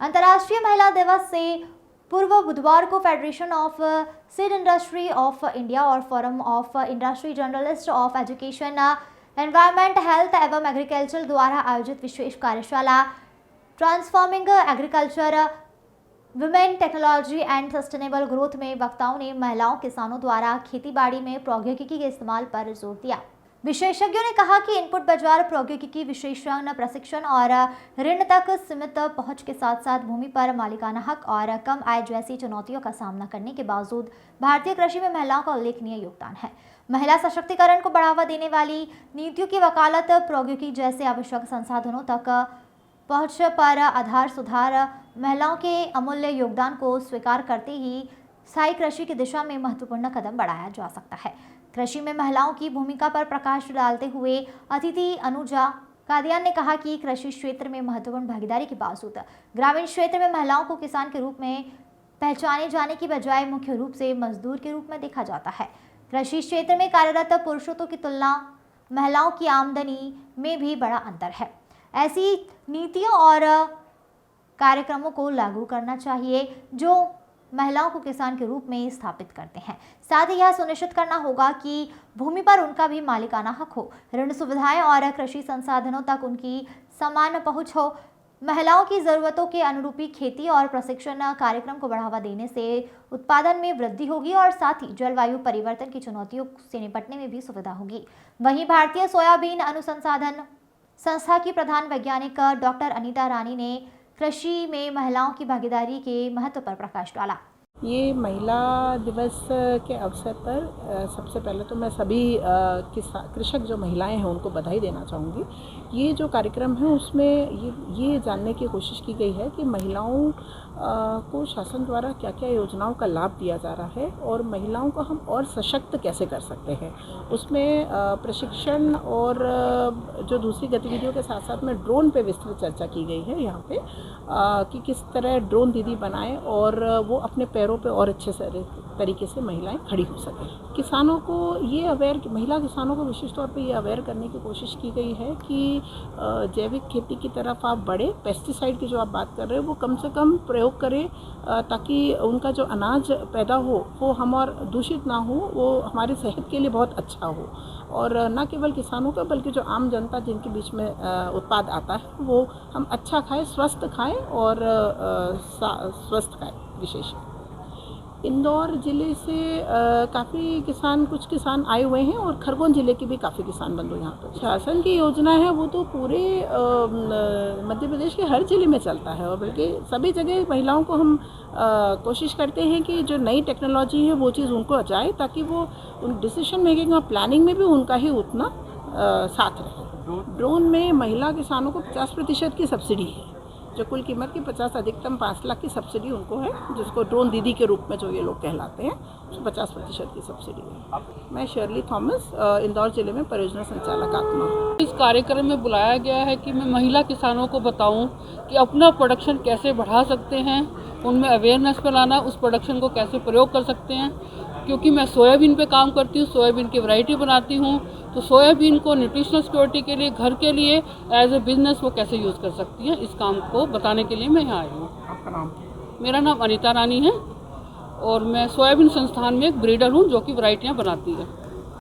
अंतर्राष्ट्रीय महिला दिवस से पूर्व बुधवार को federation of seed industry of India और forum of industry journalist of education, environment, health एवं एग्रीकल्चर द्वारा आयोजित विशेष कार्यशाला transforming agriculture, women, technology and sustainable growth में वक्ताओं ने महिलाओं किसानों द्वारा खेतीबाड़ी में प्रौद्योगिकी के इस्तेमाल पर जोर दिया। विशेषज्ञों ने कहा कि इनपुट बाजार प्रौद्योगिकी, विशेषज्ञ प्रशिक्षण और ऋण तक सीमित पहुंच के साथ साथ भूमि पर मालिकाना हक और कम आय जैसी चुनौतियों का सामना करने के बावजूद भारतीय कृषि में महिलाओं का उल्लेखनीय योगदान है। महिला सशक्तिकरण को बढ़ावा देने वाली नीतियों की वकालत, प्रौद्योगिकी जैसे आवश्यक संसाधनों तक पहुंच पर आधार सुधार, महिलाओं के अमूल्य योगदान को स्वीकार करते ही स्थायी कृषि की दिशा में महत्वपूर्ण कदम बढ़ाया जा सकता है। कृषि में महिलाओं की भूमिका पर प्रकाश डालते हुए अतिथि अनुजा कादियान ने कहा कि कृषि क्षेत्र में महत्वपूर्ण भागीदारी के बावजूद ग्रामीण क्षेत्र में महिलाओं को किसान के रूप में पहचाने जाने की बजाय मुख्य रूप से मजदूर के रूप में देखा जाता है। कृषि क्षेत्र में कार्यरत पुरुषों की तुलना महिलाओं की आमदनी में भी बड़ा अंतर है। ऐसी नीतियों और कार्यक्रमों को लागू करना चाहिए जो महिलाओं को किसान के रूप में स्थापित करते हैं। साथ ही यह सुनिश्चित करना होगा कि भूमि पर उनका भी मालिकाना हक हो, ऋण सुविधाएं और कृषि संसाधनों तक उनकी समान पहुंच हो। महिलाओं की जरूरतों के अनुरूपी खेती और प्रशिक्षण कार्यक्रम को बढ़ावा देने से उत्पादन में वृद्धि होगी और साथ ही जलवायु परिवर्तन की चुनौतियों से निपटने में भी सुविधा होगी। वहीं भारतीय सोयाबीन अनुसंधान संस्था की प्रधान वैज्ञानिक डॉक्टर अनीता रानी ने कृषि में महिलाओं की भागीदारी के महत्व पर प्रकाश डाला। ये महिला दिवस के अवसर पर सबसे पहले तो मैं सभी कृषक जो महिलाएं हैं उनको बधाई देना चाहूँगी। ये जो कार्यक्रम है उसमें ये जानने की कोशिश की गई है कि महिलाओं को शासन द्वारा क्या क्या योजनाओं का लाभ दिया जा रहा है और महिलाओं को हम और सशक्त कैसे कर सकते हैं। उसमें प्रशिक्षण और जो दूसरी गतिविधियों के साथ साथ में ड्रोन पे विस्तृत चर्चा की गई है यहाँ पे कि किस तरह ड्रोन दीदी बनाएं और वो अपने पैरों पे और अच्छे तरीके से महिलाएं खड़ी हो सकें। किसानों को ये महिला किसानों को विशेष तौर पे ये अवेयर करने की कोशिश की गई है कि जैविक खेती की तरफ आप बढ़े। पेस्टिसाइड की जो आप बात कर रहे हो वो कम से कम प्रयोग करें ताकि उनका जो अनाज पैदा हो वो हम और दूषित ना हो, वो हमारी सेहत के लिए बहुत अच्छा हो और न केवल किसानों का बल्कि जो आम जनता जिनके बीच में उत्पाद आता है वो हम अच्छा खाएं, स्वस्थ खाएं और स्वस्थ खाएं। विशेष इंदौर ज़िले से कुछ किसान आए हुए हैं और खरगोन ज़िले के भी काफ़ी किसान बंधु यहाँ पर। शासन की योजना है वो तो पूरे मध्य प्रदेश के हर ज़िले में चलता है और बल्कि सभी जगह महिलाओं को हम कोशिश करते हैं कि जो नई टेक्नोलॉजी है वो चीज़ उनको जाए ताकि वो उन डिसीजन मेकिंग और प्लानिंग में भी उनका ही उतना साथ रहे। ड्रोन में महिला किसानों को 50% की सब्सिडी है, जो कुल कीमत की 50 अधिकतम 5 लाख की सब्सिडी उनको है, जिसको ड्रोन दीदी के रूप में जो ये लोग कहलाते हैं, उसको 50% की सब्सिडी है। मैं शर्ली थॉमस, इंदौर जिले में परियोजना संचालक आत्मा। इस कार्यक्रम में बुलाया गया है कि मैं महिला किसानों को बताऊं कि अपना प्रोडक्शन कैसे बढ़ा सकते हैं, उनमें अवेयरनेस फैलाना, उस प्रोडक्शन को कैसे प्रयोग कर सकते हैं। क्योंकि मैं सोयाबीन पे काम करती हूँ, सोयाबीन की वैरायटी बनाती हूँ, तो सोयाबीन को न्यूट्रिशनल सिक्योरिटी के लिए, घर के लिए एज ए बिजनेस वो कैसे यूज़ कर सकती हैं, इस काम को बताने के लिए मैं यहाँ आई हूँ। आपका नाम? मेरा नाम अनीता रानी है और मैं सोयाबीन संस्थान में एक ब्रीडर हूँ जो कि वैरायटियाँ बनाती है।